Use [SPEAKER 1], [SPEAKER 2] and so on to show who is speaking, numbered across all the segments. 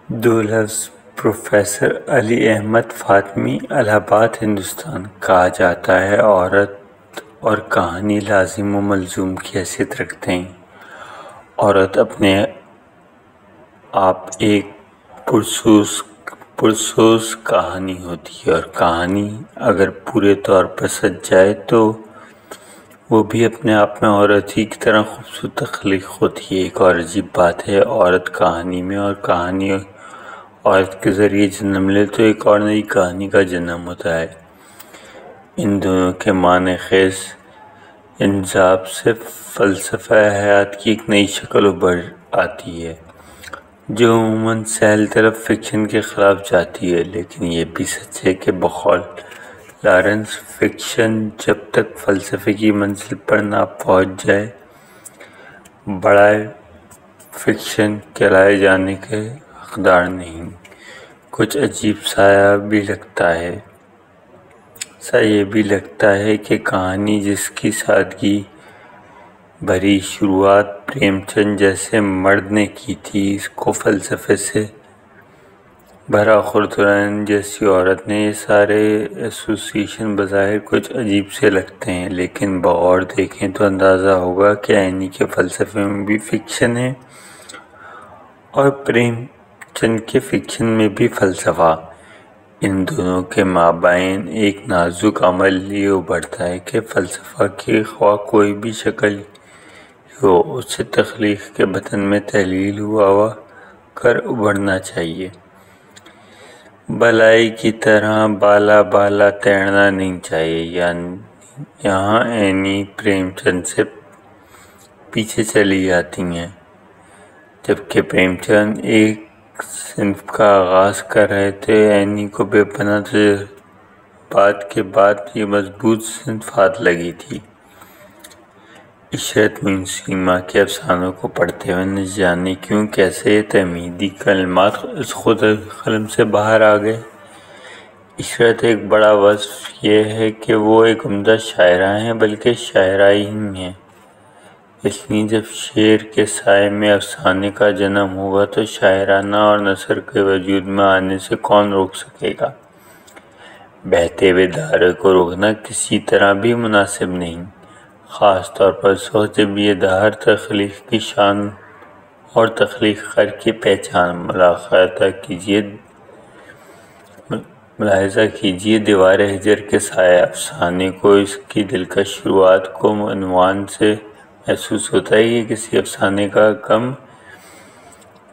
[SPEAKER 1] دو لفظ پروفیسر علی احمد فاطمی الہ آباد ہندوستان کہا جاتا ہے عورت اور کہانی لازم و ملزوم کی حیثیت رکھتے ہیں۔ عورت اپنے آپ ایک پرسوز کہانی ہوتی ہے اور کہانی اگر پورے طور پر سچ جائے تو وہ بھی اپنے آپ میں عورت ہی کی طرح خوبصورت تخلیق ہوتی ہے۔ ایک اور عجیب بات ہے، عورت کہانی میں اور کہانی عورت کے ذریعے جنم لے تو ایک اور نئی کہانی کا جنم ہوتا ہے۔ ان دونوں کے معنی خیز انجذاب سے فلسفہ حیات کی ایک نئی شکل ابھر آتی ہے جو عموماً سہل طلب فکشن کے خلاف جاتی ہے، لیکن یہ بھی سچ ہے کہ بقول لارنس فکشن جب تک فلسفے کی منزل پر نہ پہنچ جائے بڑا فکشن کہلائے جانے کے حقدار نہیں۔ کچھ عجیب سا یہ بھی لگتا ہے کہ کہانی جس کی سادگی بھری شروعات پریم چند جیسے مرد نے کی تھی، اس کو فلسفے سے بھرا خردران جیسی عورت نے، یہ سارے ایسوسیشن بظاہر کچھ عجیب سے لگتے ہیں، لیکن بغور دیکھیں تو اندازہ ہوگا کہ عینی کے فلسفے میں بھی فکشن ہے اور پریم چند کے فکشن میں بھی فلسفہ۔ ان دونوں کے مابین ایک نازک عمل یہ ابھرتا ہے کہ فلسفہ کی خواہ کوئی بھی شکل ہو، اسے تخلیق کے بطن میں تحلیل ہوا کر ابھرنا چاہیے۔ بالائی کی طرح بالا بالا تیرنا نہیں چاہیے۔ یہاں عینی پریم چند سے پیچھے چلی جاتی ہیں، جبکہ پریم چند ایک صنف کا آغاز کر رہے تھے۔ عینی کو بے پناہ تجربات کے بعد یہ مضبوط صنف ہاتھ لگی تھی۔ عشرت معین سیما کے افسانوں کو پڑھتے ہوئے نہ جانے کیوں کیسے یہ تحمیدی کلمات از خود قلم سے باہر آ گئے۔ عشرت ایک بڑا وصف یہ ہے کہ وہ ایک عمدہ شاعرہ ہیں، بلکہ شاعرہ ہی ہیں۔ اس لیے جب شعر کے سائے میں افسانے کا جنم ہوگا تو شاعرانہ اور نثر کے وجود میں آنے سے کون روک سکے گا؟ بہتے ہوئے دھارے کو روکنا کسی طرح بھی مناسب نہیں، خاص طور پر اس وقت جب یہ دھار تخلیق کی شان اور تخلیق کار کی پہچان۔ ملاحظہ کیجیے دیوار ہجر کے سایہ افسانے کو، اس کی دلکش شروعات کو عنوان سے محسوس ہوتا ہے کہ کسی افسانے کا کم،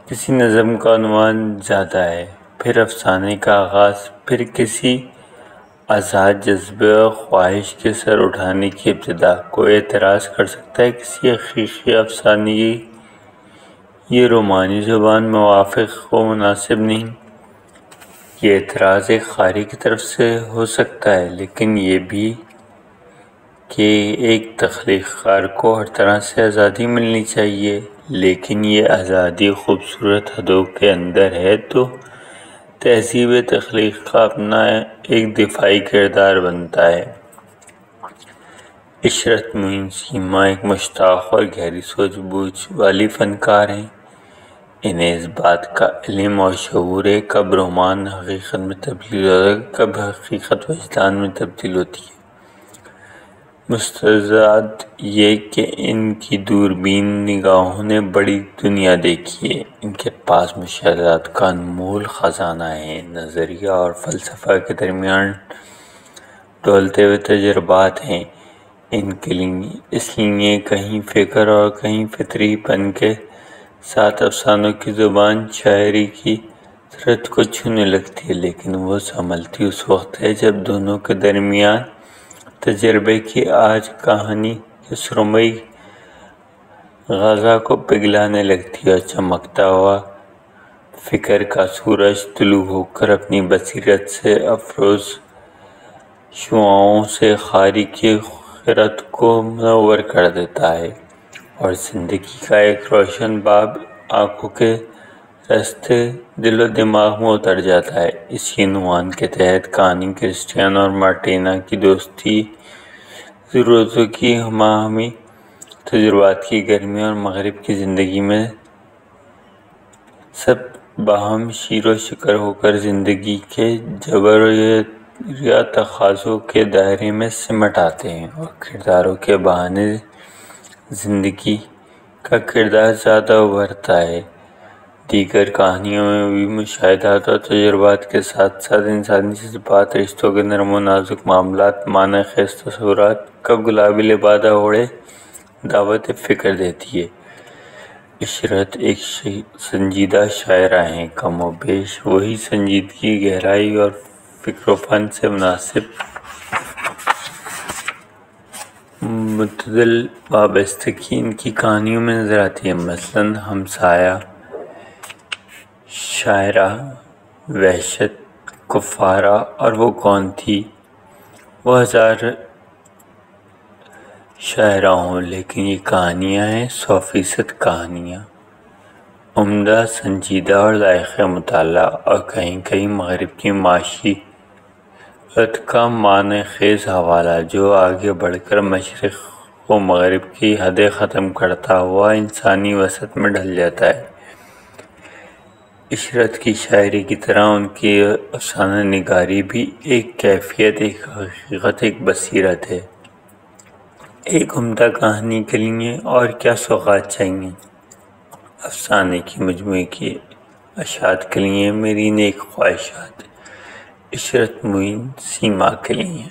[SPEAKER 1] کسی نظم کا عنوان زیادہ ہے۔ پھر افسانے کا آغاز، پھر کسی آزاد جذبے اور خواہش کے سر اٹھانے کی ابتدا۔ کوئی اعتراض کر سکتا ہے کسی حقیقی افسانے کی یہ رومانی زبان موافق و مناسب نہیں؟ یہ اعتراض ایک قاری کی طرف سے ہو سکتا ہے، لیکن یہ بھی کہ ایک تخلیق کار کو ہر طرح سے آزادی ملنی چاہیے، لیکن یہ آزادی خوبصورت حدوں کے اندر ہے تو تہذیب تخلیق کا اپنا ایک دفاعی کردار بنتا ہے۔ عشرت معین سیما ایک مشتاق اور گہری سوچ بوجھ والی فنکار ہیں۔ انہیں اس بات کا علم اور شعور ہے کب رومان حقیقت میں تبدیل ہوتا ہے، کب حقیقت وجدان میں تبدیل ہوتی ہے۔ مستضاد یہ کہ ان کی دوربین نگاہوں نے بڑی دنیا دیکھی ہے، ان کے پاس مشاہدات کا انمول خزانہ ہے، نظریہ اور فلسفہ کے درمیان ڈولتے ہوئے تجربات ہیں۔ اس لیے کہیں فکر اور کہیں فطری پن کے ساتھ افسانوں کی زبان شاعری کی سرحد کو چھونے لگتی ہے، لیکن وہ سنبھلتی اس وقت ہے جب دونوں کے درمیان تجربے کی آج کہانی کے سرمئی غذا کو پگھلانے لگتی ہے اور چمکتا ہوا فکر کا سورج طلوع ہو کر اپنی بصیرت سے افروز شعاعوں سے قاری کی خرد کو منور کر دیتا ہے اور زندگی کا ایک روشن باب آنکھوں کے راستے دل و دماغ میں اتر جاتا ہے۔ اسی عنوان کے تحت کہانی کرسٹیان اور مارٹینا کی دوستی، ضرورتوں کی ہم آہنگی، تجربات کی گرمی اور مغرب کی زندگی میں سب باہم شیر و شکر ہو کر زندگی کے جبر یا تقاضوں کے دائرے میں سمٹ آتے ہیں، اور کرداروں کے بہانے زندگی کا کردار زیادہ ابھرتا ہے۔ دیگر کہانیوں میں بھی مشاہدات اور تجربات کے ساتھ ساتھ انسانی جذبات، رشتوں کے نرم و نازک معاملات، معنی خیز تصورات کا گلابی لبادہ اوڑھے دعوت فکر دیتی ہے۔ عشرت ایک سنجیدہ شاعرہ ہیں، کم و بیش وہی سنجیدگی، گہرائی اور فکر و فن سے مناسب متعدل وابستگی ان کی کہانیوں میں نظر آتی ہے۔ مثلاً ہمسایہ، شاعرہ، وحشت، کفارہ اور وہ کون تھی۔ وہ ہزار شاعرہ ہوں، لیکن یہ کہانیاں ہیں 100% کہانیاں، عمدہ، سنجیدہ اور ذائقہ مطالعہ، اور کہیں کہیں مغرب کی معاشرت کا معنی خیز حوالہ جو آگے بڑھ کر مشرق و مغرب کی حدیں ختم کرتا ہوا انسانی وسط میں ڈھل جاتا ہے۔ عشرت کی شاعری کی طرح ان کی افسانہ نگاری بھی ایک کیفیت، ایک حقیقت، ایک بصیرت ہے۔ ایک عمدہ کہانی کے لیے اور کیا سوغات چاہیے؟ افسانے کی مجموعے کی اشاعت کے لیے میری نیک خواہشات۔ عشرت معین سیما کے لیے۔